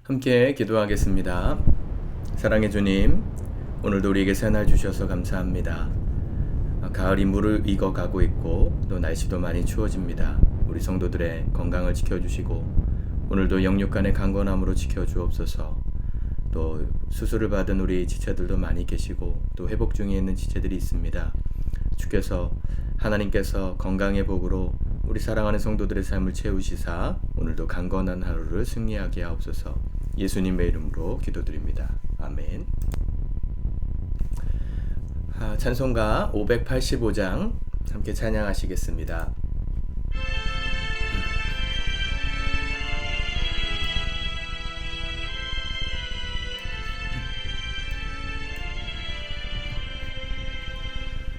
함께 기도하겠습니다. 사랑의 주님, 오늘도 우리에게 새날 주셔서 감사합니다. 가을이 무르익어 가고 있고 또 날씨도 많이 추워집니다. 우리 성도들의 건강을 지켜주시고 오늘도 영육간의 강건함으로 지켜주옵소서. 또 수술을 받은 우리 지체들도 많이 계시고 또 회복 중에 있는 지체들이 있습니다. 주께서 하나님께서 건강의 복으로 우리 사랑하는 성도들의 삶을 채우시사 오늘도 강건한 하루를 승리하게 하옵소서. 예수님의 이름으로 기도드립니다. 아멘. 찬송가 585장 함께 찬양하시겠습니다.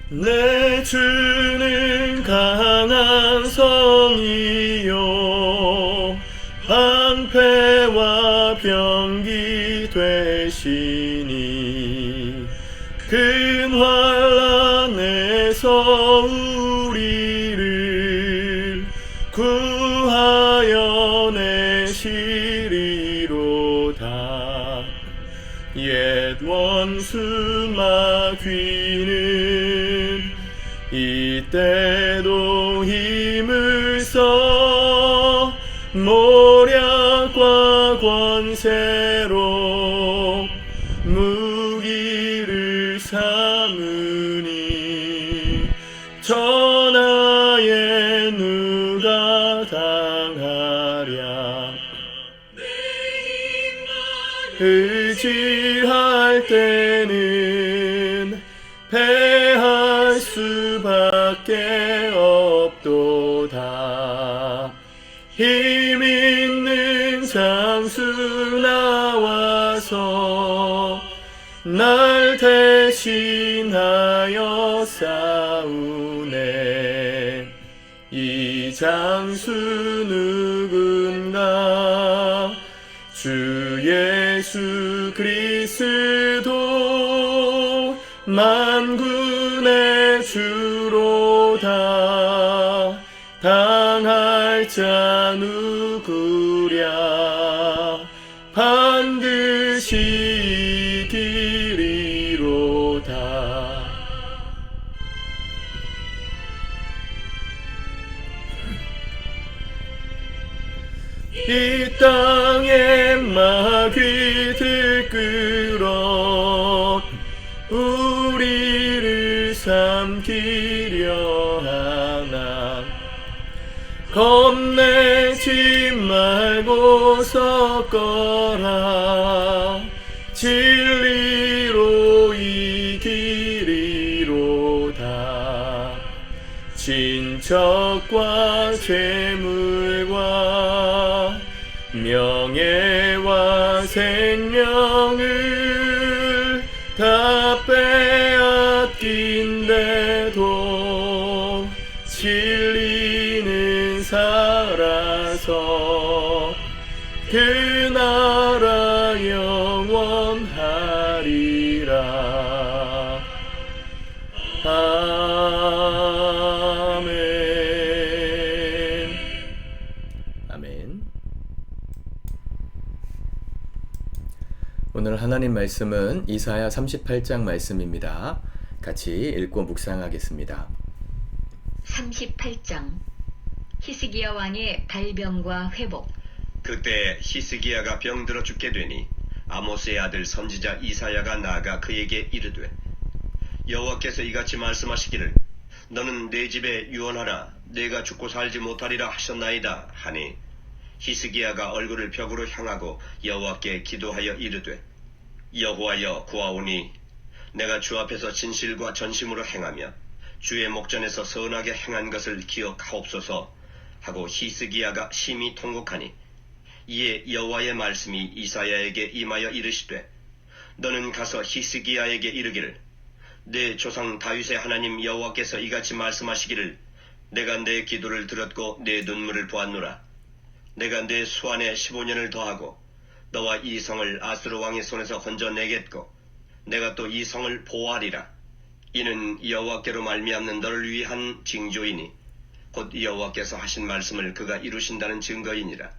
내 주는 강한 성이요 방패와 병기 되시니 큰 환난에서 우리를 구하여 내시리로다. 옛 원수 마귀는 이때도 힘을 써 모략과 권세로 무기를 삼으니 전하에 누가 당하랴. 의지할 때는 패할 수밖에 없도다. 힘 있는 장수 나와서 날 대신하여 싸우네. 이 장수 누군가 주 예수 그리스도 만군의 주로다. 당할 자 누구랴. 반드시 이기리로다. 이 땅에 마귀들 끌어 우리를 삼키려 하나. 겁내지 말고 섞어라. 진리로 이기리로다. 친척과 재물과 명예와 생명을 다 빼앗긴데도 진리는 살아서 그 나라 영원하리라. 아멘. 아멘. 오늘 하나님 말씀은 이사야 38장 말씀입니다. 같이 읽고 묵상하겠습니다. 38장 히스기야 왕의 발병과 회복. 그때 히스기야가 병들어 죽게 되니 아모스의 아들 선지자 이사야가 나아가 그에게 이르되 여호와께서 이같이 말씀하시기를 너는 내 집에 유언하라. 내가 죽고 살지 못하리라 하셨나이다 하니 히스기야가 얼굴을 벽으로 향하고 여호와께 기도하여 이르되 여호와여 구하오니 내가 주 앞에서 진실과 전심으로 행하며 주의 목전에서 선하게 행한 것을 기억하옵소서 하고 히스기야가 심히 통곡하니 이에 여호와의 말씀이 이사야에게 임하여 이르시되 너는 가서 히스기야에게 이르기를 내 조상 다윗의 하나님 여호와께서 이같이 말씀하시기를 내가 내 기도를 들었고 내 눈물을 보았노라. 내가 내 수안에 15년을 더하고 너와 이 성을 아수르 왕의 손에서 건져내겠고 내가 또 이 성을 보호하리라. 이는 여호와께로 말미암는 너를 위한 징조이니 곧 여호와께서 하신 말씀을 그가 이루신다는 증거이니라.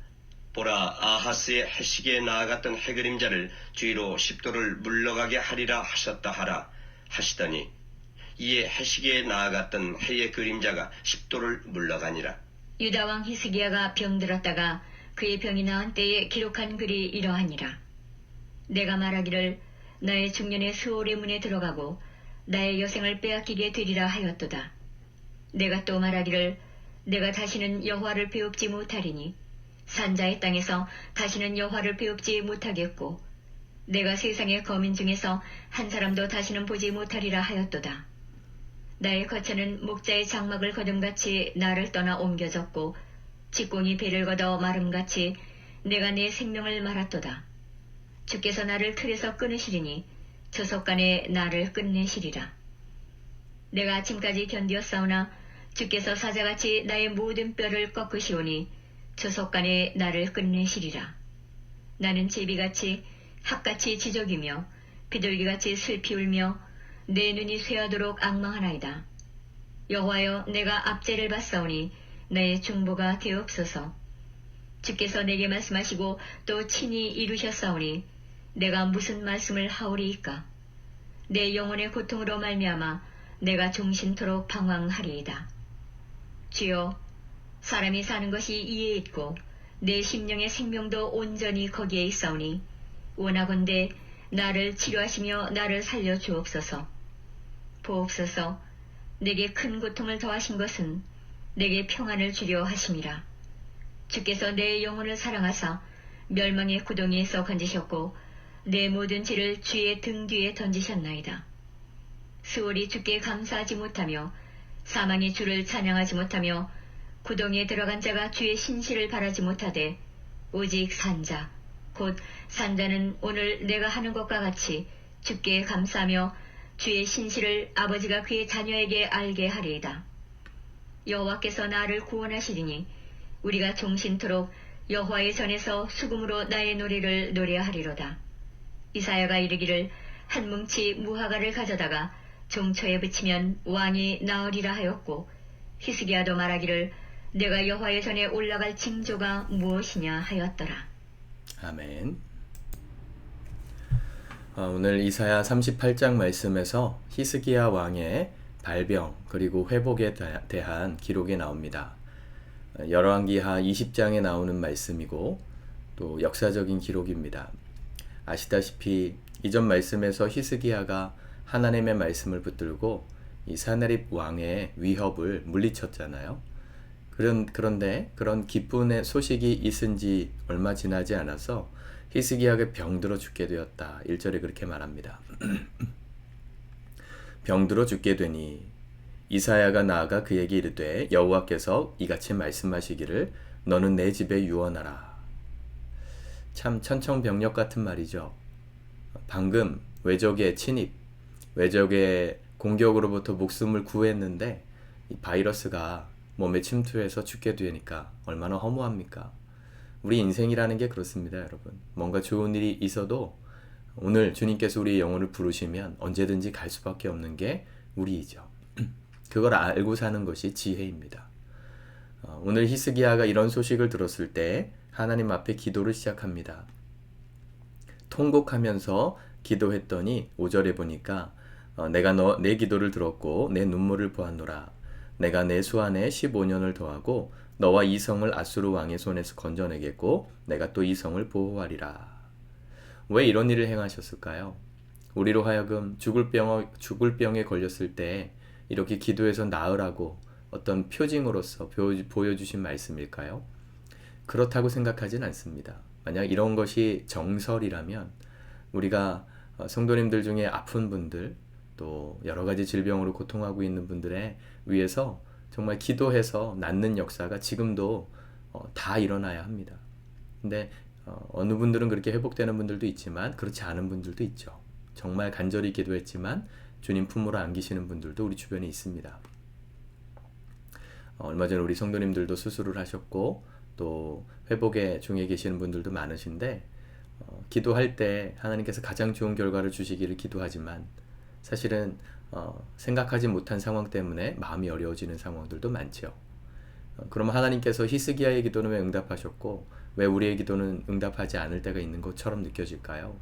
보라, 아하스의 해시기에 나아갔던 해그림자를 뒤로 십도를 물러가게 하리라 하셨다 하라 하시더니 이에 해시기에 나아갔던 해의 그림자가 십도를 물러가니라. 유다 왕 히스기야가 병들었다가 그의 병이 나은 때에 기록한 글이 이러하니라. 내가 말하기를 나의 중년의 수월의 문에 들어가고 나의 여생을 빼앗기게 되리라 하였도다. 내가 또 말하기를 내가 다시는 여호와를 배웁지 못하리니 산자의 땅에서 다시는 여호와를 배웁지 못하겠고 내가 세상의 거민 중에서 한 사람도 다시는 보지 못하리라 하였도다. 나의 거처는 목자의 장막을 거둠같이 나를 떠나 옮겨졌고 직공이 배를 걷어 마름같이 내가 내 생명을 말았도다. 주께서 나를 틀에서 끊으시리니 저속간에 나를 끝내시리라. 내가 아침까지 견디었사오나 주께서 사자같이 나의 모든 뼈를 꺾으시오니 저속간에 나를 끝내시리라. 나는 제비같이 학같이 지적이며 비둘기같이 슬피 울며 내 눈이 쇠하도록 앙망하나이다. 여호와여, 내가 압제를 받사오니 나의 중보가 되옵소서. 주께서 내게 말씀하시고 또 친히 이루셨사오니 내가 무슨 말씀을 하오리이까. 내 영혼의 고통으로 말미암아 내가 종신토록 방황하리이다. 주여, 사람이 사는 것이 이에 있고 내 심령의 생명도 온전히 거기에 있사오니 원하건대 나를 치료하시며 나를 살려 주옵소서. 보옵소서. 내게 큰 고통을 더하신 것은 내게 평안을 주려 하심이라. 주께서 내 영혼을 사랑하사 멸망의 구덩이에서 건지셨고 내 모든 죄를 주의 등 뒤에 던지셨나이다. 수월이 주께 감사하지 못하며 사망이 주를 찬양하지 못하며 구덩이에 들어간 자가 주의 신실을 바라지 못하되 오직 산자 곧 산자는 오늘 내가 하는 것과 같이 주께 감사하며 주의 신실을 아버지가 그의 자녀에게 알게 하리이다. 여호와께서 나를 구원하시리니 우리가 종신토록 여호와의 전에서 수금으로 나의 노래를 노래하리로다. 이사야가 이르기를 한 뭉치 무화과를 가져다가 종초에 붙이면 왕이 나으리라 하였고 히스기야도 말하기를 내가 여호와의 전에 올라갈 징조가 무엇이냐 하였더라. 아멘. 오늘 이사야 38장 말씀에서 히스기야 왕의 발병 그리고 회복에 대한 기록이 나옵니다. 열왕기하 20장에 나오는 말씀이고 또 역사적인 기록입니다. 아시다시피 이전 말씀에서 히스기야가 하나님의 말씀을 붙들고 이 사나립 왕의 위협을 물리쳤잖아요. 그런데 그런 기쁨의 소식이 있은 지 얼마 지나지 않아서 히스기야가 병들어 죽게 되었다. 1절에 그렇게 말합니다. 병들어 죽게 되니 이사야가 나아가 그에게 이르되 여호와께서 이같이 말씀하시기를 너는 내 집에 유언하라. 참 천청병력 같은 말이죠. 방금 외적의 침입, 외적의 공격으로부터 목숨을 구했는데 이 바이러스가 몸에 침투해서 죽게 되니까 얼마나 허무합니까? 우리 인생이라는 게 그렇습니다, 여러분. 뭔가 좋은 일이 있어도 오늘 주님께서 우리의 영혼을 부르시면 언제든지 갈 수밖에 없는 게 우리이죠. 그걸 알고 사는 것이 지혜입니다. 오늘 히스기야가 이런 소식을 들었을 때 하나님 앞에 기도를 시작합니다. 통곡하면서 기도했더니 5절에 보니까 내가 내 기도를 들었고 내 눈물을 보았노라. 내가 내 수 안에 15년을 더하고 너와 이 성을 아수르 왕의 손에서 건져내겠고 내가 또 이 성을 보호하리라. 왜 이런 일을 행하셨을까요? 우리로 하여금 죽을 병에 걸렸을 때 이렇게 기도해서 나으라고 어떤 표징으로서 보여주신 말씀일까요? 그렇다고 생각하진 않습니다. 만약 이런 것이 정설이라면 우리가 성도님들 중에 아픈 분들 또 여러 가지 질병으로 고통하고 있는 분들에 위해서 정말 기도해서 낫는 역사가 지금도 다 일어나야 합니다. 근데 어느 분들은 그렇게 회복되는 분들도 있지만 그렇지 않은 분들도 있죠. 정말 간절히 기도했지만 주님 품으로 안기시는 분들도 우리 주변에 있습니다. 얼마 전에 우리 성도님들도 수술을 하셨고 또 회복의 중에 계시는 분들도 많으신데 기도할 때 하나님께서 가장 좋은 결과를 주시기를 기도하지만 사실은 생각하지 못한 상황 때문에 마음이 어려워지는 상황들도 많죠. 그러면 하나님께서 히스기야의 기도는 왜 응답하셨고 왜 우리의 기도는 응답하지 않을 때가 있는 것처럼 느껴질까요?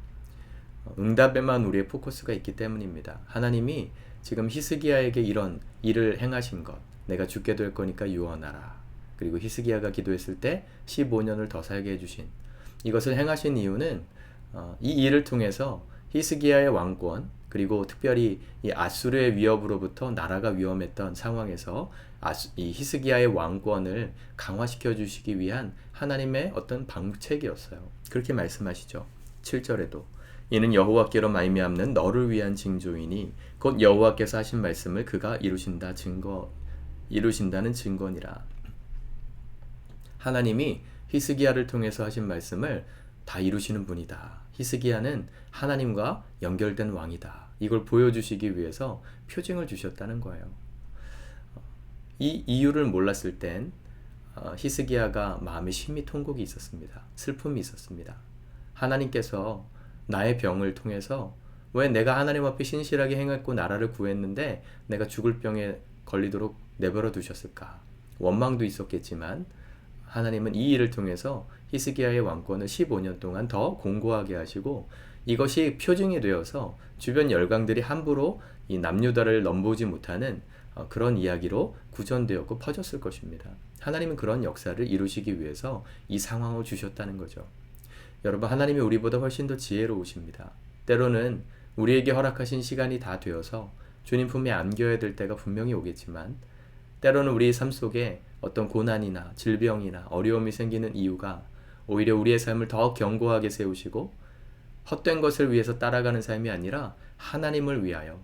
응답에만 우리의 포커스가 있기 때문입니다. 하나님이 지금 히스기야에게 이런 일을 행하신 것, 내가 죽게 될 거니까 유언하라. 그리고 히스기야가 기도했을 때 15년을 더 살게 해주신 이것을 행하신 이유는 이 일을 통해서 히스기야의 왕권, 그리고 특별히 이 아수르의 위협으로부터 나라가 위험했던 상황에서 이 히스기야의 왕권을 강화시켜 주시기 위한 하나님의 어떤 방책이었어요. 그렇게 말씀하시죠. 7절에도 이는 여호와께로 말미암는 너를 위한 징조이니 곧 여호와께서 하신 말씀을 그가 이루신다는 증거니라. 하나님이 히스기야를 통해서 하신 말씀을 다 이루시는 분이다. 히스기야는 하나님과 연결된 왕이다. 이걸 보여주시기 위해서 표징을 주셨다는 거예요. 이 이유를 몰랐을 땐 히스기야가 마음에 심히 통곡이 있었습니다. 슬픔이 있었습니다. 하나님께서 나의 병을 통해서 왜 내가 하나님 앞에 신실하게 행했고 나라를 구했는데 내가 죽을 병에 걸리도록 내버려 두셨을까? 원망도 있었겠지만 하나님은 이 일을 통해서 히스기야의 왕권을 15년 동안 더 공고하게 하시고 이것이 표징이 되어서 주변 열강들이 함부로 이 남유다를 넘보지 못하는 그런 이야기로 구전되었고 퍼졌을 것입니다. 하나님은 그런 역사를 이루시기 위해서 이 상황을 주셨다는 거죠. 여러분, 하나님이 우리보다 훨씬 더 지혜로우십니다. 때로는 우리에게 허락하신 시간이 다 되어서 주님 품에 안겨야 될 때가 분명히 오겠지만 때로는 우리 삶 속에 어떤 고난이나 질병이나 어려움이 생기는 이유가 오히려 우리의 삶을 더 견고하게 세우시고 헛된 것을 위해서 따라가는 삶이 아니라 하나님을 위하여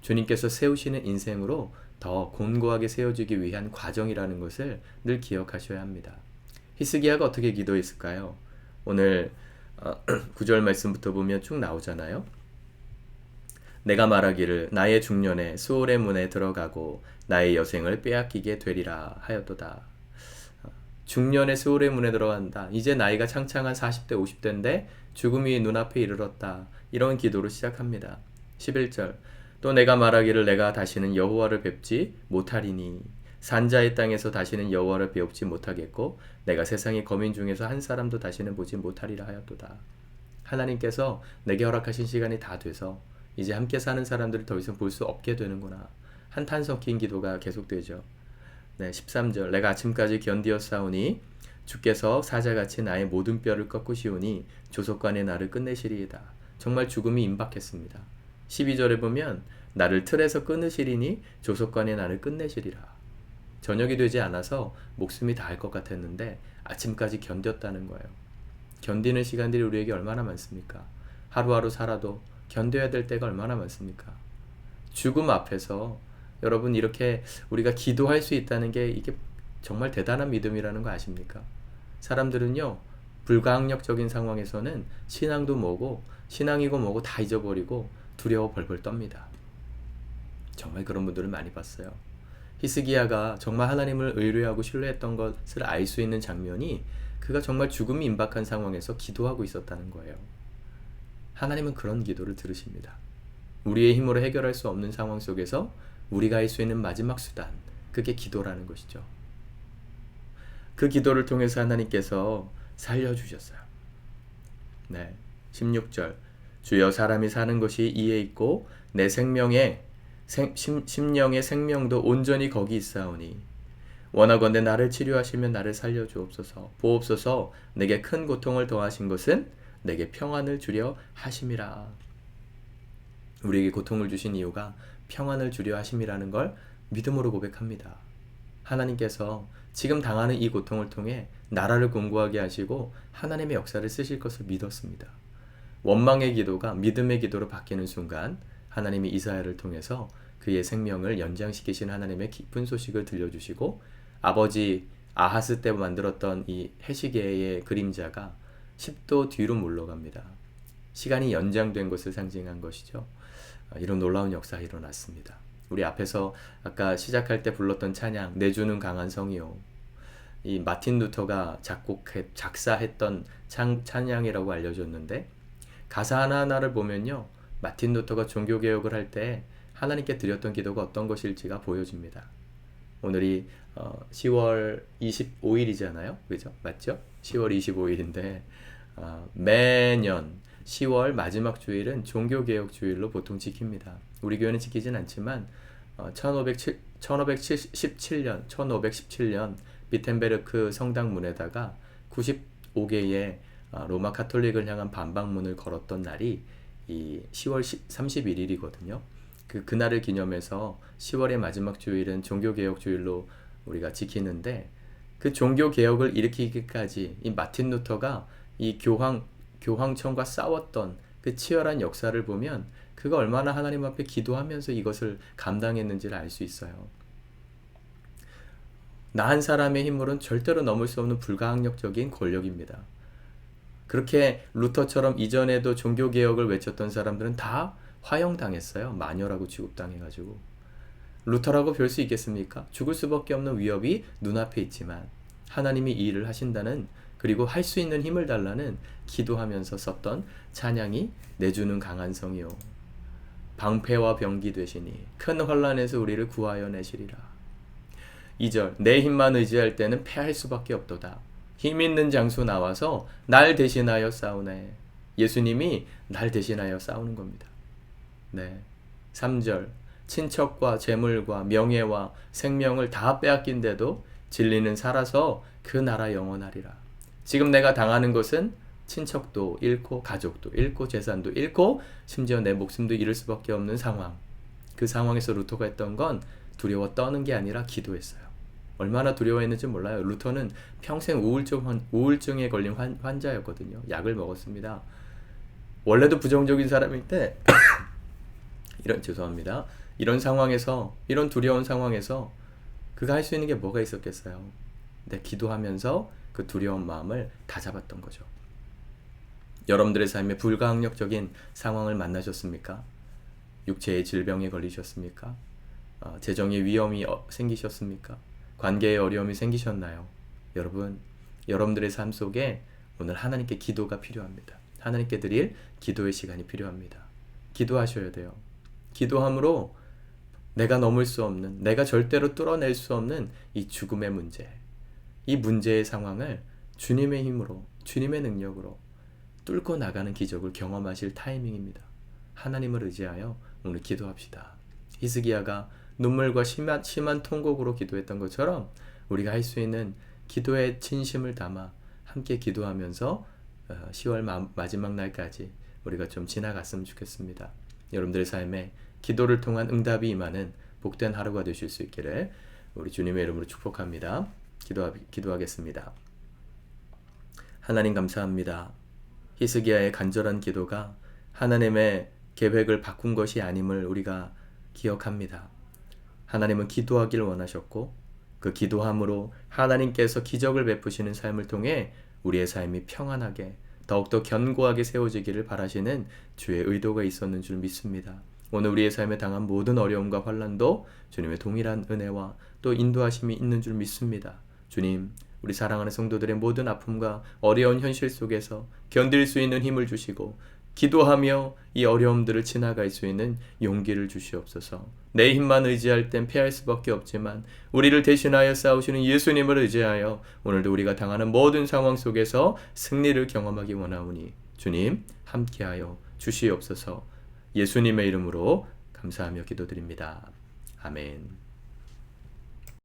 주님께서 세우시는 인생으로 더 견고하게 세워지기 위한 과정이라는 것을 늘 기억하셔야 합니다. 히스기야가 어떻게 기도했을까요? 오늘 9절 말씀부터 보면 쭉 나오잖아요. 내가 말하기를 나의 중년에 수월의 문에 들어가고 나의 여생을 빼앗기게 되리라 하였도다. 중년의 수월의 문에 들어간다. 이제 나이가 창창한 40대 50대인데 죽음이 눈앞에 이르렀다. 이런 기도로 시작합니다. 11절 또 내가 말하기를 내가 다시는 여호와를 뵙지 못하리니 산자의 땅에서 다시는 여호와를 배웁지 못하겠고 내가 세상의 거민 중에서 한 사람도 다시는 보지 못하리라 하였도다. 하나님께서 내게 허락하신 시간이 다 돼서 이제 함께 사는 사람들을 더 이상 볼 수 없게 되는구나. 한탄 섞인 기도가 계속되죠. 13절 내가 아침까지 견디었사오니 주께서 사자같이 나의 모든 뼈를 꺾으시오니 조속간에 나를 끝내시리이다. 정말 죽음이 임박했습니다. 12절에 보면 나를 틀에서 끊으시리니 조속간에 나를 끝내시리라. 저녁이 되지 않아서 목숨이 다할 것 같았는데 아침까지 견뎠다는 거예요. 견디는 시간들이 우리에게 얼마나 많습니까? 하루하루 살아도 견뎌야 될 때가 얼마나 많습니까? 죽음 앞에서 여러분 이렇게 우리가 기도할 수 있다는 게 이게 정말 대단한 믿음이라는 거 아십니까? 사람들은요 불가항력적인 상황에서는 신앙도 뭐고 신앙이고 뭐고 다 잊어버리고 두려워 벌벌 떱니다. 정말 그런 분들을 많이 봤어요. 히스기야가 정말 하나님을 의뢰하고 신뢰했던 것을 알 수 있는 장면이 그가 정말 죽음이 임박한 상황에서 기도하고 있었다는 거예요. 하나님은 그런 기도를 들으십니다. 우리의 힘으로 해결할 수 없는 상황 속에서 우리가 할 수 있는 마지막 수단, 그게 기도라는 것이죠. 그 기도를 통해서 하나님께서 살려주셨어요. 16절 주여 사람이 사는 것이 이에 있고 내 심령의 생명도 온전히 거기 있사오니 원하건대 나를 치료하시면 나를 살려주옵소서. 보옵소서. 내게 큰 고통을 더하신 것은 내게 평안을 주려 하심이라. 우리에게 고통을 주신 이유가 평안을 주려 하심이라는 걸 믿음으로 고백합니다. 하나님께서 지금 당하는 이 고통을 통해 나라를 공고하게 하시고 하나님의 역사를 쓰실 것을 믿었습니다. 원망의 기도가 믿음의 기도로 바뀌는 순간 하나님이 이사야를 통해서 그의 생명을 연장시키신 하나님의 기쁜 소식을 들려주시고 아버지 아하스 때 만들었던 이 해시계의 그림자가 10도 뒤로 물러갑니다. 시간이 연장된 것을 상징한 것이죠. 이런 놀라운 역사가 일어났습니다. 우리 앞에서 아까 시작할 때 불렀던 찬양 내 주는 강한 성이요, 이 마틴 루터가 작사했던 찬양이라고 알려졌는데 가사 하나하나를 보면요 마틴 루터가 종교개혁을 할 때 하나님께 드렸던 기도가 어떤 것일지가 보여집니다. 오늘이 10월 25일이잖아요. 그죠? 맞죠? 10월 25일인데 매년 10월 마지막 주일은 종교개혁 주일로 보통 지킵니다. 우리 교회는 지키진 않지만 1517년 비텐베르크 성당문에다가 95개의 로마 카톨릭을 향한 반박문을 걸었던 날이 이 10월 31일이거든요. 그날을 기념해서 10월의 마지막 주일은 종교개혁 주일로 우리가 지키는데, 그 종교개혁을 일으키기까지 이 마틴 루터가 이 교황청과 싸웠던 그 치열한 역사를 보면 그가 얼마나 하나님 앞에 기도하면서 이것을 감당했는지를 알 수 있어요. 나 한 사람의 힘으로는 절대로 넘을 수 없는 불가항력적인 권력입니다. 그렇게 루터처럼 이전에도 종교개혁을 외쳤던 사람들은 다 화형당했어요. 마녀라고 취급당해가지고. 루터라고 별 수 있겠습니까? 죽을 수밖에 없는 위협이 눈앞에 있지만 하나님이 이 일을 하신다는, 그리고 할 수 있는 힘을 달라는 기도하면서 썼던 찬양이 내주는 강한 성이요 방패와 병기 되시니 큰 환난에서 우리를 구하여 내시리라. 2절, 내 힘만 의지할 때는 패할 수밖에 없도다. 힘 있는 장수 나와서 날 대신하여 싸우네. 예수님이 날 대신하여 싸우는 겁니다. 네. 3절, 친척과 재물과 명예와 생명을 다 빼앗긴데도 진리는 살아서 그 나라 영원하리라. 지금 내가 당하는 것은 친척도 잃고 가족도 잃고 재산도 잃고 심지어 내 목숨도 잃을 수밖에 없는 상황. 그 상황에서 루터가 했던 건 두려워 떠는 게 아니라 기도했어요. 얼마나 두려워했는지 몰라요. 루터는 평생 우울증에 걸린 환자였거든요. 약을 먹었습니다. 원래도 부정적인 사람인데 이런 상황에서, 이런 두려운 상황에서 그가 할 수 있는 게 뭐가 있었겠어요? 네, 기도하면서 그 두려운 마음을 다잡았던 거죠. 여러분들의 삶에 불가항력적인 상황을 만나셨습니까? 육체의 질병에 걸리셨습니까? 재정의 위험이 생기셨습니까? 관계의 어려움이 생기셨나요? 여러분들의 삶 속에 오늘 하나님께 기도가 필요합니다. 하나님께 드릴 기도의 시간이 필요합니다. 기도하셔야 돼요. 기도함으로 내가 넘을 수 없는, 내가 절대로 뚫어낼 수 없는 이 죽음의 문제, 이 문제의 상황을 주님의 힘으로, 주님의 능력으로 뚫고 나가는 기적을 경험하실 타이밍입니다. 하나님을 의지하여 오늘 기도합시다. 히스기야가 눈물과 심한 통곡으로 기도했던 것처럼 우리가 할 수 있는 기도의 진심을 담아 함께 기도하면서 10월 마지막 날까지 우리가 좀 지나갔으면 좋겠습니다. 여러분들의 삶에 기도를 통한 응답이 임하는 복된 하루가 되실 수 있기를 우리 주님의 이름으로 축복합니다. 기도하겠습니다. 하나님 감사합니다. 히스기야의 간절한 기도가 하나님의 계획을 바꾼 것이 아님을 우리가 기억합니다. 하나님은 기도하기를 원하셨고 그 기도함으로 하나님께서 기적을 베푸시는 삶을 통해 우리의 삶이 평안하게 더욱더 견고하게 세워지기를 바라시는 주의 의도가 있었는 줄 믿습니다. 오늘 우리의 삶에 당한 모든 어려움과 환난도 주님의 동일한 은혜와 또 인도하심이 있는 줄 믿습니다. 주님, 우리 사랑하는 성도들의 모든 아픔과 어려운 현실 속에서 견딜 수 있는 힘을 주시고 기도하며 이 어려움들을 지나갈 수 있는 용기를 주시옵소서. 내 힘만 의지할 땐 패할 수밖에 없지만 우리를 대신하여 싸우시는 예수님을 의지하여 오늘도 우리가 당하는 모든 상황 속에서 승리를 경험하기 원하오니 주님 함께하여 주시옵소서. 예수님의 이름으로 감사하며 기도드립니다. 아멘.